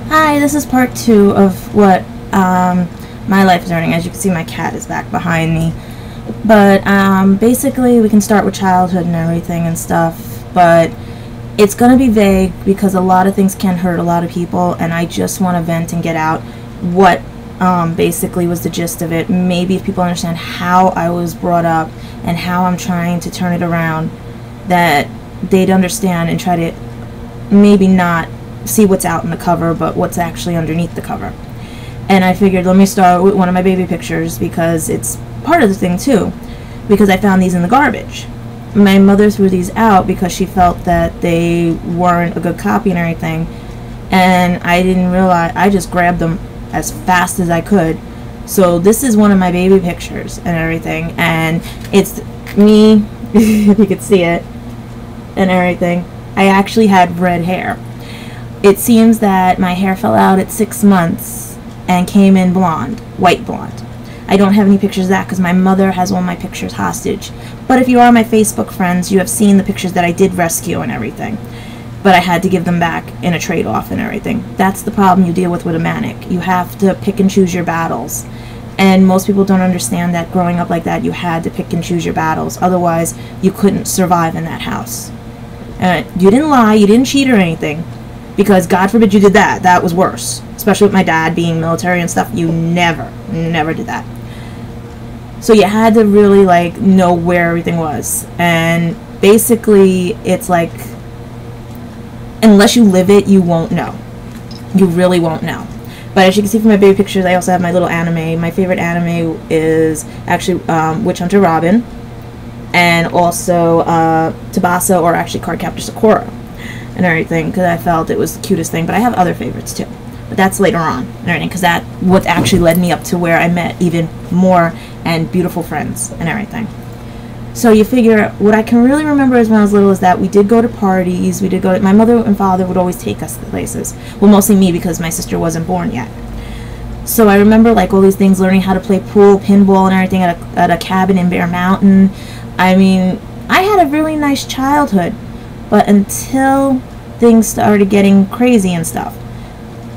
Hi, this is part 2 of what my life is learning. As you can see, my cat is back behind me. But basically, we can start with childhood and everything and stuff. But it's going to be vague because a lot of things can hurt a lot of people. And I just want to vent and get out what basically was the gist of it. Maybe if people understand how I was brought up and how I'm trying to turn it around, that they'd understand and try to maybe not see what's out in the cover, but what's actually underneath the cover. And I figured, let me start with one of my baby pictures because it's part of the thing too, because I found these in the garbage. My mother threw these out because she felt that they weren't a good copy and everything, and I didn't realize, I just grabbed them as fast as I could. So this is one of my baby pictures and everything, and it's me, if you could see it and everything. I actually had red hair. It seems that my hair fell out at 6 months and came in blonde, white blonde. I don't have any pictures of that because my mother has one of my pictures hostage. But if you are my Facebook friends, you have seen the pictures that I did rescue and everything. But I had to give them back in a trade-off and everything. That's the problem you deal with a manic. You have to pick and choose your battles. And most people don't understand that growing up like that, you had to pick and choose your battles. Otherwise, you couldn't survive in that house. You didn't lie, you didn't cheat or anything. Because God forbid you did that. That was worse. Especially with my dad being military and stuff. You never did that. So you had to really like know where everything was. And basically it's like, unless you live it, you won't know. You really won't know. But as you can see from my baby pictures, I also have my little anime. My favorite anime is actually Witch Hunter Robin. And also Tsubasa, or actually Cardcaptor Sakura. And everything, because I felt it was the cutest thing. But I have other favorites too, but that's later on and everything, because that what actually led me up to where I met even more and beautiful friends and everything. So you figure, what I can really remember is when I was little is that we did go to parties, we did go to, my mother and father would always take us to places, well, mostly me because my sister wasn't born yet. So I remember like all these things, learning how to play pool, pinball and everything at a cabin in Bear Mountain. I mean, I had a really nice childhood. But until things started getting crazy and stuff,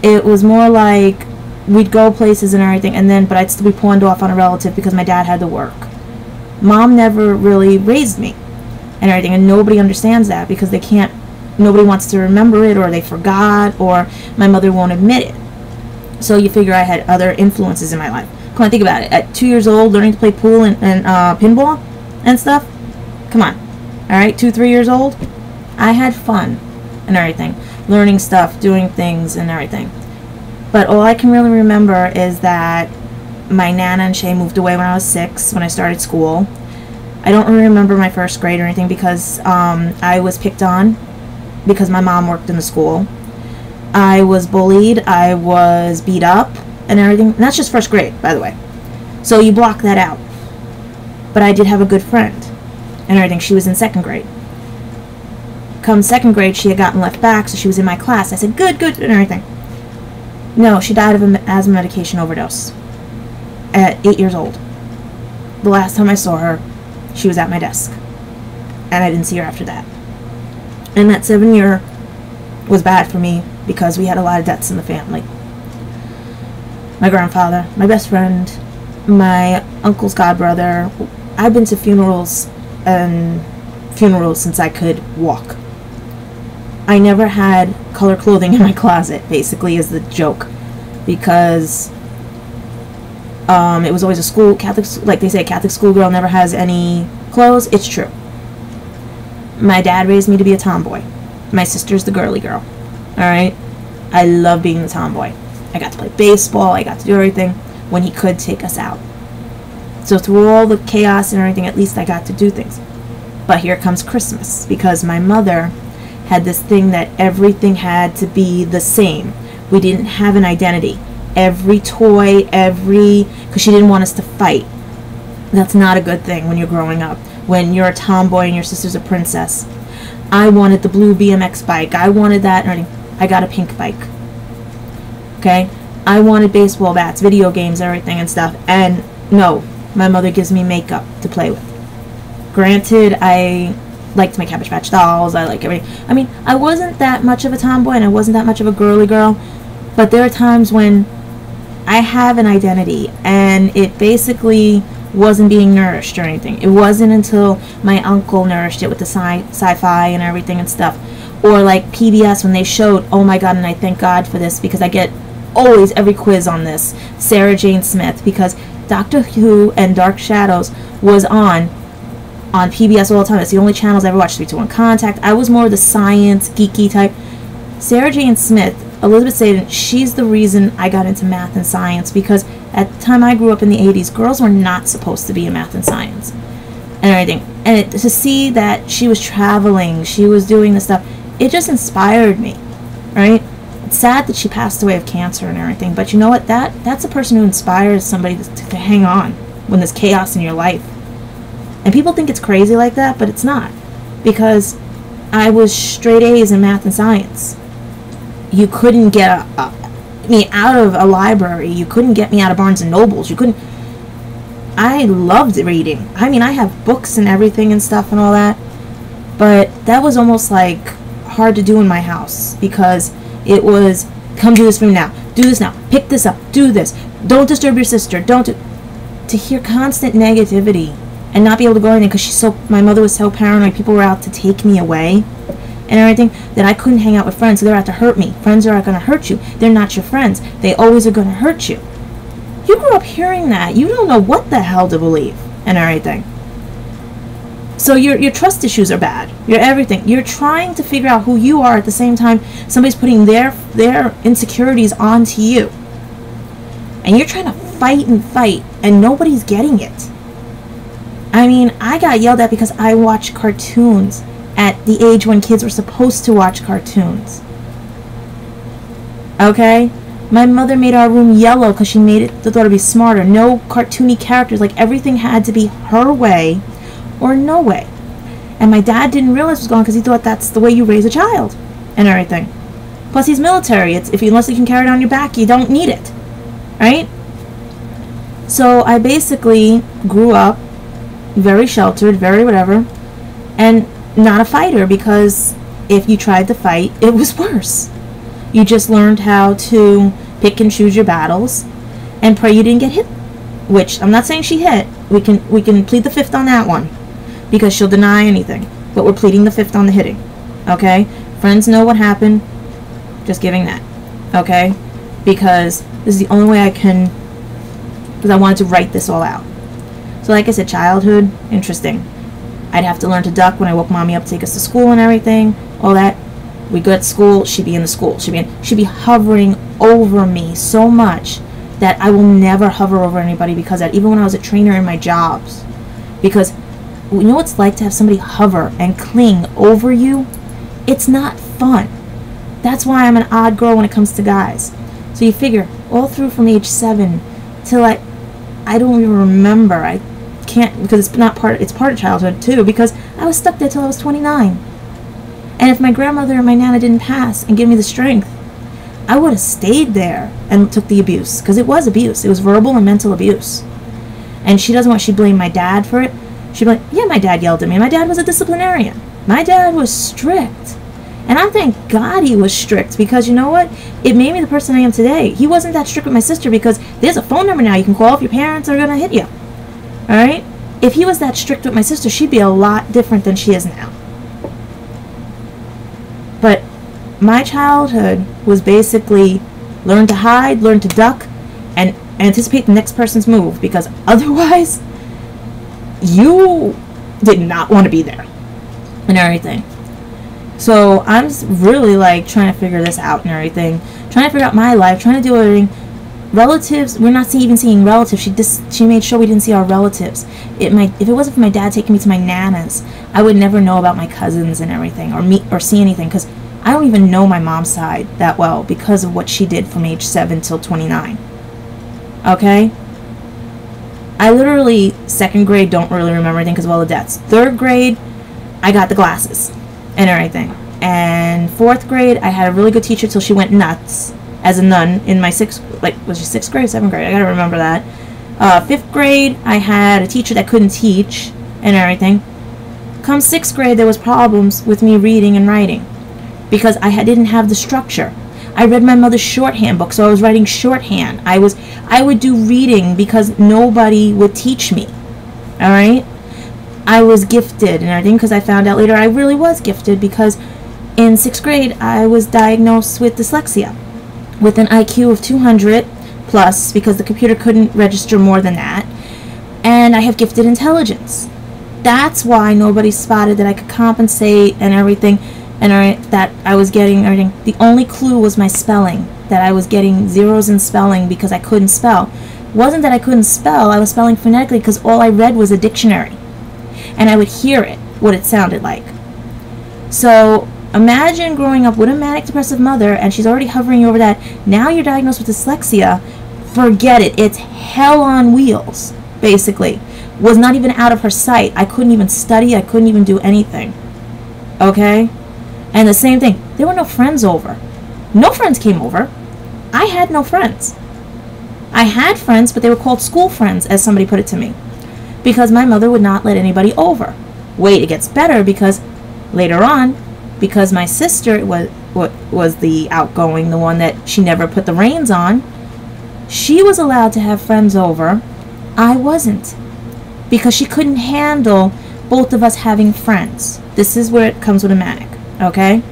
it was more like we'd go places and everything, and then, but I'd still be pawned off on a relative because my dad had to work. Mom never really raised me and everything, and nobody understands that because they can't, nobody wants to remember it, or they forgot, or my mother won't admit it. So you figure I had other influences in my life. Come on, think about it. At 2 years old, learning to play pool and pinball and stuff. Come on. Alright, 2, 3 years old. I had fun and everything, learning stuff, doing things and everything. But all I can really remember is that my Nana and Shay moved away when I was 6, when I started school. I don't really remember my first grade or anything because I was picked on because my mom worked in the school. I was bullied, I was beat up and everything. And that's just first grade, by the way. So you block that out. But I did have a good friend and everything. She was in 2nd grade. Come 2nd grade, she had gotten left back, so she was in my class. I said, good, and everything. No, she died of an asthma medication overdose at 8 years old. The last time I saw her, she was at my desk. And I didn't see her after that. And that 7 year was bad for me because we had a lot of deaths in the family. My grandfather, my best friend, my uncle's godbrother. I've been to funerals since I could walk. I never had color clothing in my closet, basically, is the joke, because it was always a school, Catholic, like they say, a Catholic schoolgirl never has any clothes. It's true. My dad raised me to be a tomboy. My sister's the girly girl. Alright? I love being the tomboy. I got to play baseball, I got to do everything when he could take us out. So through all the chaos and everything, at least I got to do things. But here comes Christmas, because my mother had this thing that everything had to be the same. We didn't have an identity. Every toy, because she didn't want us to fight. That's not a good thing when you're growing up. When you're a tomboy and your sister's a princess. I wanted the blue BMX bike. I wanted that. I got a pink bike. Okay? I wanted baseball bats, video games, everything and stuff. And no, my mother gives me makeup to play with. Granted, I liked my Cabbage Patch dolls. I like everything. I mean, I wasn't that much of a tomboy and I wasn't that much of a girly girl, But there are times when I have an identity and it basically wasn't being nourished or anything. It wasn't until my uncle nourished it with the sci-fi and everything and stuff. Or like PBS when they showed, oh my god, and I thank God for this because I get always every quiz on this, Sarah Jane Smith, because Doctor Who and Dark Shadows was on PBS all the time. It's the only channels I ever watched. 321 Contact. I was more of the science, geeky type. Sarah Jane Smith, Elizabeth Sladen, she's the reason I got into math and science, because at the time I grew up in the 80s, girls were not supposed to be in math and science and everything. And to see that she was traveling, she was doing this stuff, it just inspired me, right? It's sad that she passed away of cancer and everything, but you know what? That's a person who inspires somebody to hang on when there's chaos in your life. And people think it's crazy like that, but it's not. Because I was straight A's in math and science. You couldn't get me out of a library. You couldn't get me out of Barnes and Nobles. You couldn't. I loved reading. I mean, I have books and everything and stuff and all that. But that was almost like hard to do in my house, because it was, come do this for me now, do this now, pick this up, do this, don't disturb your sister, don't do. To hear constant negativity and not be able to go anything because my mother was so paranoid, people were out to take me away and everything, that I couldn't hang out with friends, so they're out to hurt me. Friends are going to hurt you. They're not your friends. They always are going to hurt you. You grew up hearing that. You don't know what the hell to believe and everything. So your trust issues are bad. Your everything. You're trying to figure out who you are at the same time somebody's putting their insecurities onto you. And you're trying to fight and nobody's getting it. I mean, I got yelled at because I watched cartoons at the age when kids were supposed to watch cartoons. Okay? My mother made our room yellow because she made it thought it'd be smarter. No cartoony characters. Like, everything had to be her way or no way. And my dad didn't realize what was going on because he thought that's the way you raise a child and everything. Plus, he's military. Unless you can carry it on your back, you don't need it. Right? So I basically grew up very sheltered, very whatever, and not a fighter, because if you tried to fight, it was worse. You just learned how to pick and choose your battles and pray you didn't get hit, which I'm not saying she hit. We can plead the fifth on that one, because she'll deny anything, but we're pleading the fifth on the hitting. Okay? Friends know what happened. Just giving that. Okay? Because this is the only way I can, because I wanted to write this all out. So like I said, childhood, interesting. I'd have to learn to duck when I woke mommy up to take us to school and everything, all that. We go to school, she'd be in the school. She'd be hovering over me so much that I will never hover over anybody because of that, even when I was a trainer in my jobs. Because you know what it's like to have somebody hover and cling over you? It's not fun. That's why I'm an odd girl when it comes to guys. So you figure, all through from age 7 till I don't even remember. I can't, because it's part of childhood too, because I was stuck there till I was 29. And if my grandmother and my nana didn't pass and give me the strength, I would have stayed there and took the abuse, because it was abuse. It was verbal and mental abuse. And she doesn't want, she blamed my dad for it. She'd be like, yeah, my dad yelled at me. My dad was a disciplinarian. My dad was strict. And I thank God he was strict, because you know what? It made me the person I am today. He wasn't that strict with my sister, because there's a phone number now you can call if your parents are going to hit you. Alright? If he was that strict with my sister, she'd be a lot different than she is now. But my childhood was basically learn to hide, learn to duck, and anticipate the next person's move, because otherwise you did not want to be there and everything. So I'm really like trying to figure this out and everything, trying to figure out my life, trying to do everything. Relatives, we're not even seeing relatives. She made sure we didn't see our relatives. If it wasn't for my dad taking me to my nana's, I would never know about my cousins and everything, or see anything, because I don't even know my mom's side that well because of what she did from age 7 till 29. Okay? I literally, 2nd grade, don't really remember anything because of all the deaths. 3rd grade, I got the glasses and everything. And 4th grade, I had a really good teacher till she went nuts as a nun in my 6th, was she 6th grade, 7th grade? I gotta remember that. 5th grade, I had a teacher that couldn't teach and everything. Come 6th grade, there was problems with me reading and writing because I didn't have the structure. I read my mother's shorthand book, so I was writing shorthand. I would do reading because nobody would teach me. All right? I was gifted and everything because I found out later I really was gifted because in 6th grade I was diagnosed with dyslexia with an IQ of 200 plus because the computer couldn't register more than that. And I have gifted intelligence. That's why nobody spotted that I could compensate and everything, and that I was getting everything. The only clue was my spelling, that I was getting zeros in spelling because I couldn't spell. It wasn't that I couldn't spell, I was spelling phonetically because all I read was a dictionary. And I would hear it, what it sounded like. So imagine growing up with a manic depressive mother and she's already hovering over that. Now you're diagnosed with dyslexia. Forget it. It's hell on wheels, basically. Was not even out of her sight. I couldn't even study. I couldn't even do anything. Okay? And the same thing. There were no friends over. No friends came over. I had no friends. I had friends, but they were called school friends, as somebody put it to me. Because my mother would not let anybody over. Wait, it gets better because later on, because my sister was the outgoing, the one that she never put the reins on, she was allowed to have friends over. I wasn't. Because she couldn't handle both of us having friends. This is where it comes with a manic, okay?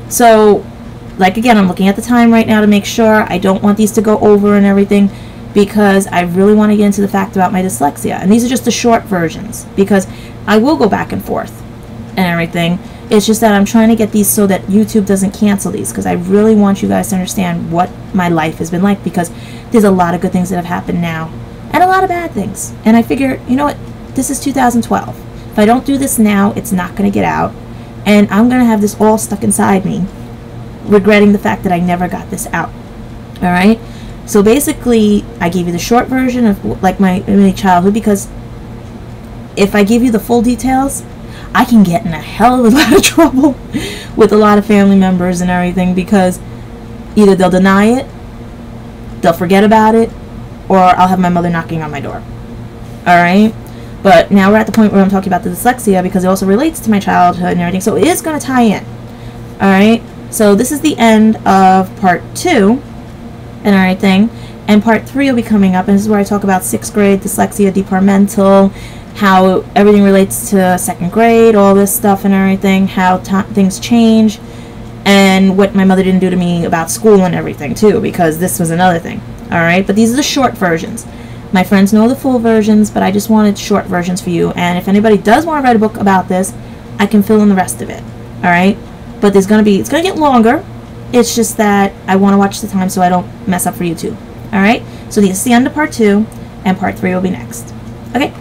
So, like again, I'm looking at the time right now to make sure I don't want these to go over and everything because I really want to get into the fact about my dyslexia. And these are just the short versions because I will go back and forth and everything. It's just that I'm trying to get these so that YouTube doesn't cancel these because I really want you guys to understand what my life has been like because there's a lot of good things that have happened now. And a lot of bad things. And I figure, you know what? This is 2012. If I don't do this now, it's not going to get out. And I'm going to have this all stuck inside me, regretting the fact that I never got this out. Alright? So basically, I gave you the short version of like my childhood because if I give you the full details, I can get in a hell of a lot of trouble with a lot of family members and everything because either they'll deny it, they'll forget about it, or I'll have my mother knocking on my door. Alright? But now we're at the point where I'm talking about the dyslexia because it also relates to my childhood and everything. So it is going to tie in. Alright? So this is the end of part 2 and everything. And part 3 will be coming up. And this is where I talk about 6th grade, dyslexia, departmental, how everything relates to 2nd grade, all this stuff and everything, how things change, and what my mother didn't do to me about school and everything too, because this was another thing. Alright, but these are the short versions. My friends know the full versions, but I just wanted short versions for you. And if anybody does want to write a book about this, I can fill in the rest of it. Alright? But it's going to get longer. It's just that I want to watch the time so I don't mess up for YouTube. Alright? So this is the end of part 2, and part 3 will be next. Okay?